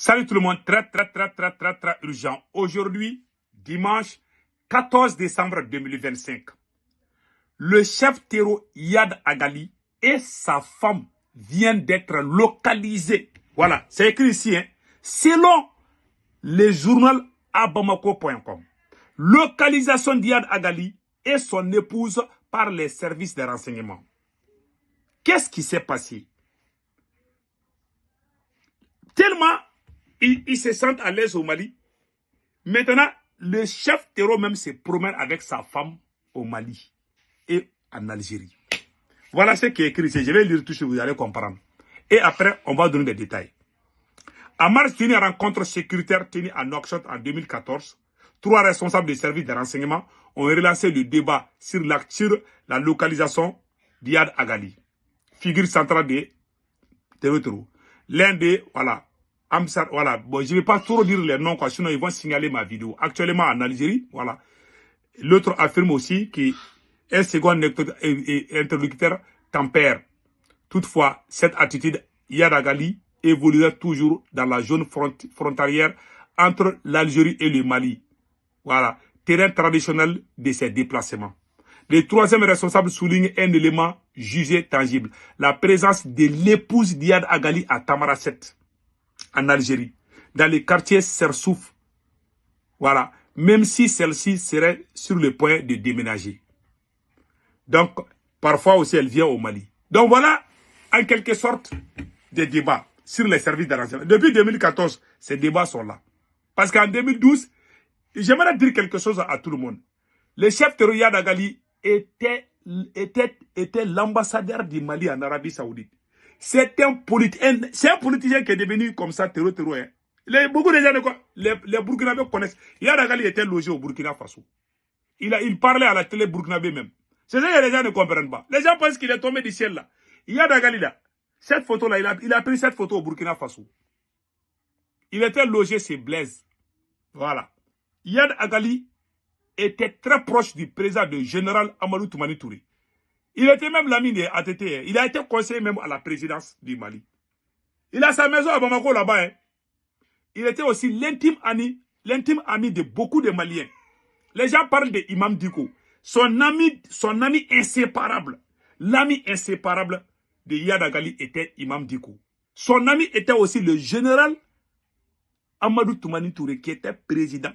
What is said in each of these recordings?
Salut tout le monde, très urgent. Aujourd'hui, dimanche 14 décembre 2025, le chef terreau Iyad Agali et sa femme viennent d'être localisés. Voilà, c'est écrit ici, hein, selon le journal abamako.com. Localisation d'Iyad Agali et son épouse par les services de renseignement. Qu'est-ce qui s'est passé? Tellement ils se sentent à l'aise au Mali. Maintenant, le chef terreau même se promène avec sa femme au Mali et en Algérie. Voilà ce qui est écrit. Je vais lire tout ce que vous allez comprendre. Et après, on va donner des détails. En mars, d'une rencontre sécuritaire tenue à Nouakchott en 2014, 3 responsables des services de renseignement ont relancé le débat sur la localisation d'Iyad Agali, figure centrale des terreaux. L'un des, voilà, bon, je ne vais pas trop dire les noms, quoi, sinon ils vont signaler ma vidéo. Actuellement en Algérie, voilà. L'autre affirme aussi qu'un second interlocuteur tempère. Toutefois, cette attitude, Iyad Agali évoluera toujours dans la zone frontalière entre l'Algérie et le Mali. Voilà, terrain traditionnel de ces déplacements. Le troisième responsable souligne un élément jugé tangible, la présence de l'épouse d'Iyad Agali à Tamaracet, en Algérie, dans le quartier Sersouf. Voilà, même si celle-ci serait sur le point de déménager. Donc, parfois aussi, elle vient au Mali. Donc voilà, en quelque sorte, des débats sur les services de renseignement. Depuis 2014, ces débats sont là. Parce qu'en 2012, j'aimerais dire quelque chose à tout le monde. Le chef terroriste Iyad Agali était l'ambassadeur du Mali en Arabie Saoudite. C'est un politicien qui est devenu comme ça, terreau. Hein. Beaucoup de gens, les Burkinabés connaissent. Iyad Agali était logé au Burkina Faso. Il parlait à la télé burkinabé même. C'est ça que les gens ne comprennent pas. Les gens pensent qu'il est tombé du ciel là. Iyad Agali là, cette photo-là, il a pris cette photo au Burkina Faso. Il était logé chez Blaise. Voilà. Iyad Agali était très proche du président de général Amadou Toumani Touré. Il était même l'ami de ATT. Il a été conseiller même à la présidence du Mali. Il a sa maison à Bamako là-bas. Hein. Il était aussi l'intime ami de beaucoup de Maliens. Les gens parlent de Imam Diko. Son ami inséparable, l'ami inséparable de Iyad Agali était Imam Diko. Son ami était aussi le général Amadou Toumani Touré qui était président.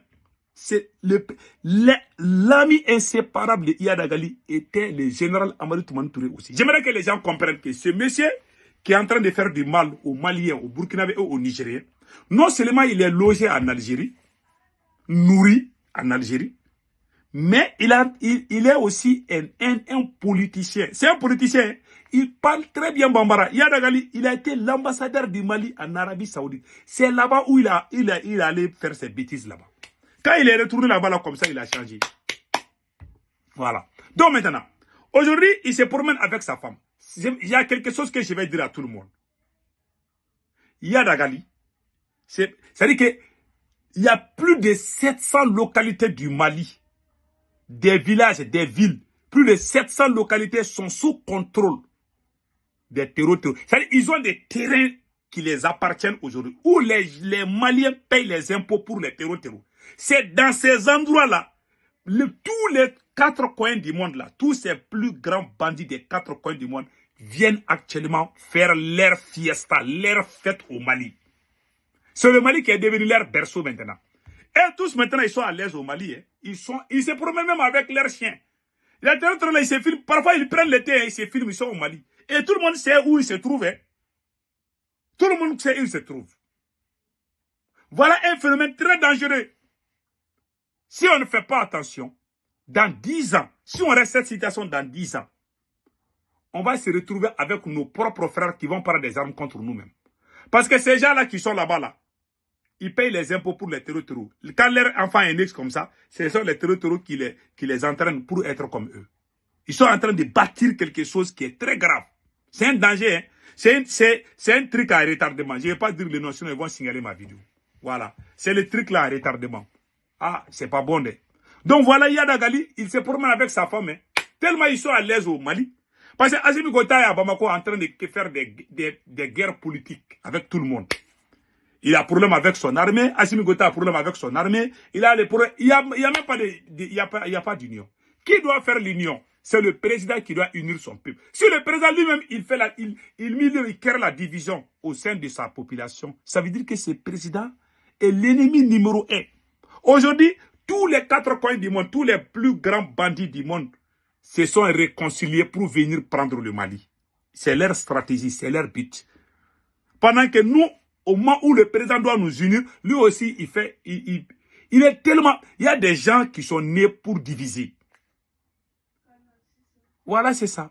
C'est l'ami inséparable de Iyad Agali était le général Amadou Toumani Touré aussi. J'aimerais que les gens comprennent que ce monsieur qui est en train de faire du mal aux Maliens, aux Burkinabés et aux Nigériens, non seulement il est logé en Algérie, nourri en Algérie, mais il est aussi un politicien. C'est un politicien. Il parle très bien Bambara. Iyad Agali, il a été l'ambassadeur du Mali en Arabie Saoudite. C'est là-bas où il allait faire ses bêtises là-bas. Quand il est retourné là-bas, là, comme ça, il a changé. Voilà. Donc maintenant, aujourd'hui, il se promène avec sa femme. Il y a quelque chose que je vais dire à tout le monde. Iyad Agali, c'est-à-dire qu'il y a plus de 700 localités du Mali, des villages, des villes. Plus de 700 localités sont sous contrôle des terreaux. C'est-à-dire qu'ils ont des terrains qui les appartiennent aujourd'hui, où les Maliens payent les impôts pour les terreaux. C'est dans ces endroits-là, tous les 4 coins du monde, là, tous ces plus grands bandits des 4 coins du monde viennent actuellement faire leur fiesta, leur fête au Mali. C'est le Mali qui est devenu leur berceau maintenant. Et tous maintenant, ils sont à l'aise au Mali. Hein. Ils se promènent même avec leurs chiens. Les terroristes, là, ils se filment. Parfois, ils prennent l'été, hein, ils se filment, ils sont au Mali. Et tout le monde sait où ils se trouvent. Hein. Tout le monde sait où ils se trouvent. Voilà un phénomène très dangereux. Si on ne fait pas attention, dans 10 ans, si on reste cette situation dans 10 ans, on va se retrouver avec nos propres frères qui vont prendre des armes contre nous-mêmes. Parce que ces gens-là qui sont là-bas, là, ils payent les impôts pour les terreaux. Quand leur enfant est né comme ça, ce sont les terreaux qui les entraînent pour être comme eux. Ils sont en train de bâtir quelque chose qui est très grave. C'est un danger. Hein? C'est un truc à retardement. Je ne vais pas dire le nom, sinon ils vont signaler ma vidéo. Voilà. C'est le truc là à retardement. Ah, c'est pas bon. Donc voilà, Iyad Agali, il se promène avec sa femme. Hein. Tellement ils sont à l'aise au Mali. Parce que Assimi Goïta est à Bamako en train de faire des guerres politiques avec tout le monde. Il a problème avec son armée. Assimi Goïta a problème avec son armée. Il a les problèmes. Il y a même pas il y a pas d'union. Qui doit faire l'union? C'est le président qui doit unir son peuple. Si le président lui-même, il crée la division au sein de sa population, ça veut dire que ce président est l'ennemi numéro 1. Aujourd'hui, tous les 4 coins du monde, tous les plus grands bandits du monde se sont réconciliés pour venir prendre le Mali. C'est leur stratégie, c'est leur but. Pendant que nous, au moment où le président doit nous unir, lui aussi, il est tellement... Il y a des gens qui sont nés pour diviser. Voilà, c'est ça.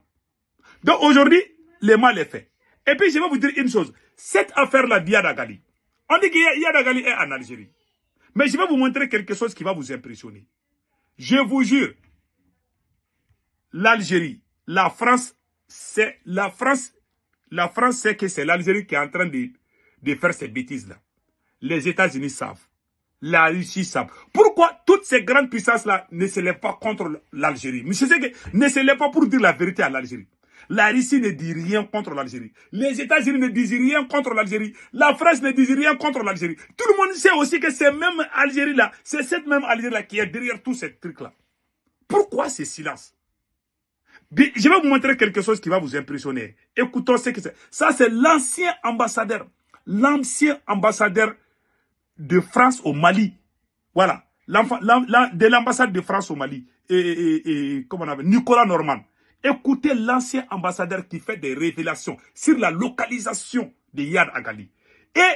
Donc aujourd'hui, le mal est fait. Et puis je vais vous dire une chose. Cette affaire-là d'Iyad Agali, on dit qu'Iyad Agali est en Algérie. Mais je vais vous montrer quelque chose qui va vous impressionner. Je vous jure, l'Algérie, la France sait que c'est l'Algérie qui est en train de faire ces bêtises-là. Les États-Unis savent. La Russie savent. Pourquoi toutes ces grandes puissances-là ne se lèvent pas contre l'Algérie? Monsieur Ségué, ne se lèvent pas pour dire la vérité à l'Algérie. La Russie ne dit rien contre l'Algérie. Les États-Unis ne disent rien contre l'Algérie. La France ne dit rien contre l'Algérie. Tout le monde sait aussi que c'est même Algérie-là, c'est cette même Algérie-là qui est derrière tous ces trucs-là. Pourquoi ce silence? Je vais vous montrer quelque chose qui va vous impressionner. Écoutons ce que c'est. Ça, c'est l'ancien ambassadeur. L'ancien ambassadeur de France au Mali. Voilà. De l'ambassade de France au Mali. Comment on appelle? Nicolas Norman. Écoutez l'ancien ambassadeur qui fait des révélations sur la localisation de Iyad Agali. Et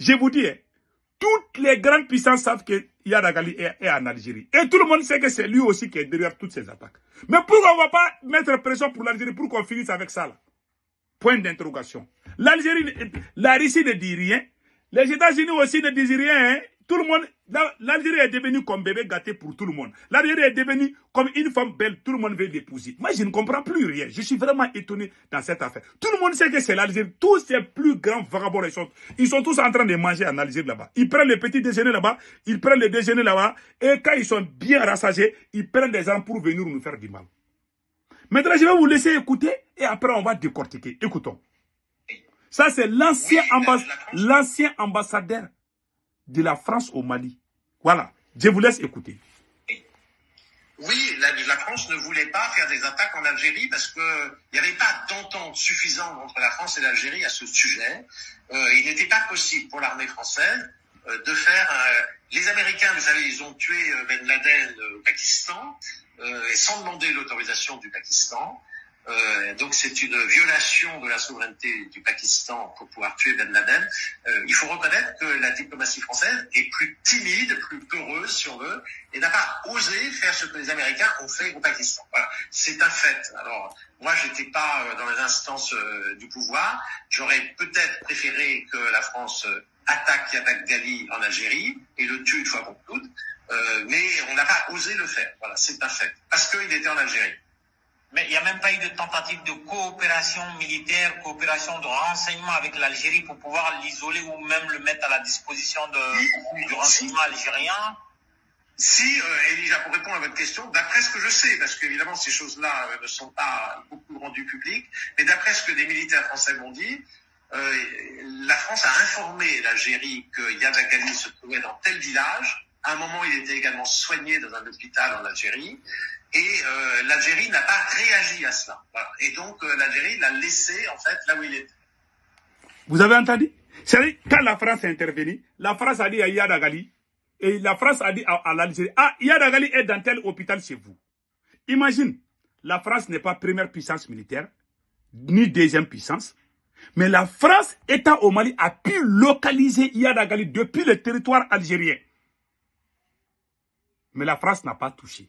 je vous dis, toutes les grandes puissances savent que Iyad Agali est en Algérie. Et tout le monde sait que c'est lui aussi qui est derrière toutes ces attaques. Mais pourquoi on ne va pas mettre pression pour l'Algérie pour qu'on finisse avec ça là? Point d'interrogation. La Russie ne dit rien. Les États-Unis aussi ne disent rien. Hein. Tout le monde, l'Algérie est devenue comme bébé gâté pour tout le monde. L'Algérie est devenue comme une femme belle, tout le monde veut l'épouser. Moi, je ne comprends plus rien. Je suis vraiment étonné dans cette affaire. Tout le monde sait que c'est l'Algérie. Tous ces plus grands vagabonds, ils sont tous en train de manger en Algérie là-bas. Ils prennent le petit déjeuner là-bas, ils prennent le déjeuner là-bas, et quand ils sont bien rassasiés, ils prennent des armes pour venir nous faire du mal. Maintenant, je vais vous laisser écouter, et après on va décortiquer. Écoutons. Ça, c'est l'ancien ambassadeur de la France au Mali. Voilà, je vous laisse écouter. Oui, la France ne voulait pas faire des attaques en Algérie parce qu'il n'y avait pas d'entente suffisante entre la France et l'Algérie à ce sujet. Il n'était pas possible pour l'armée française de faire... les Américains, vous savez, ils ont tué Ben Laden au Pakistan et sans demander l'autorisation du Pakistan. Donc c'est une violation de la souveraineté du Pakistan pour pouvoir tuer Ben Laden. Il faut reconnaître que la diplomatie française est plus timide, plus peureuse si on veut, et n'a pas osé faire ce que les Américains ont fait au Pakistan. Voilà, c'est un fait. Alors moi j'étais pas dans les instances du pouvoir, j'aurais peut-être préféré que la France attaque Iyad Agali en Algérie et le tue une fois pour toutes, mais on n'a pas osé le faire. Voilà, c'est un fait, parce qu'il était en Algérie. Mais il n'y a même pas eu de tentative de coopération militaire, coopération de renseignement avec l'Algérie pour pouvoir l'isoler ou même le mettre à la disposition du renseignement algérien? Si, Elijah, pour répondre à votre question, d'après ce que je sais, parce qu'évidemment ces choses-là ne sont pas beaucoup rendues publiques, mais d'après ce que des militaires français m'ont dit, la France a informé l'Algérie que Iyad Agali se trouvait dans tel village. À un moment, il était également soigné dans un hôpital en Algérie. Et l'Algérie n'a pas réagi à cela. Voilà. Et donc, l'Algérie l'a laissé, en fait, là où il était. Vous avez entendu? C'est-à-dire, quand la France est intervenue, la France a dit à Iyad Agali, et la France a dit à l'Algérie, ah, Iyad Agali est dans tel hôpital chez vous. Imagine, la France n'est pas première puissance militaire, ni deuxième puissance, mais la France, étant au Mali, a pu localiser Iyad Agali depuis le territoire algérien. Mais la France n'a pas touché.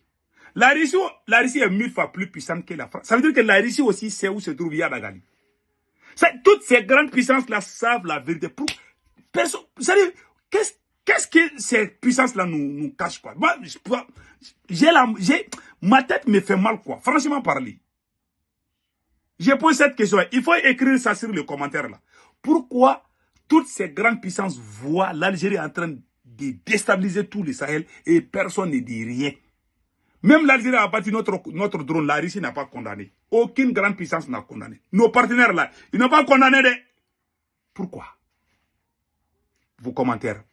La Russie est 1000 fois plus puissante que la France. Ça veut dire que la Russie aussi sait où se trouve Iyad Agali. Toutes ces grandes puissances-là savent la vérité. Qu'est-ce que ces puissances-là nous cachent, quoi? Moi, ma tête me fait mal, quoi. Franchement parler. Je pose cette question. Il faut écrire ça sur le commentaire, là. Pourquoi toutes ces grandes puissances voient l'Algérie en train de déstabiliser tout le Sahel et personne ne dit rien? Même l'Algérie a bâti notre drone, la Russie n'a pas condamné. Aucune grande puissance n'a condamné. Nos partenaires là, ils n'ont pas condamné. Pourquoi? vos commentaires.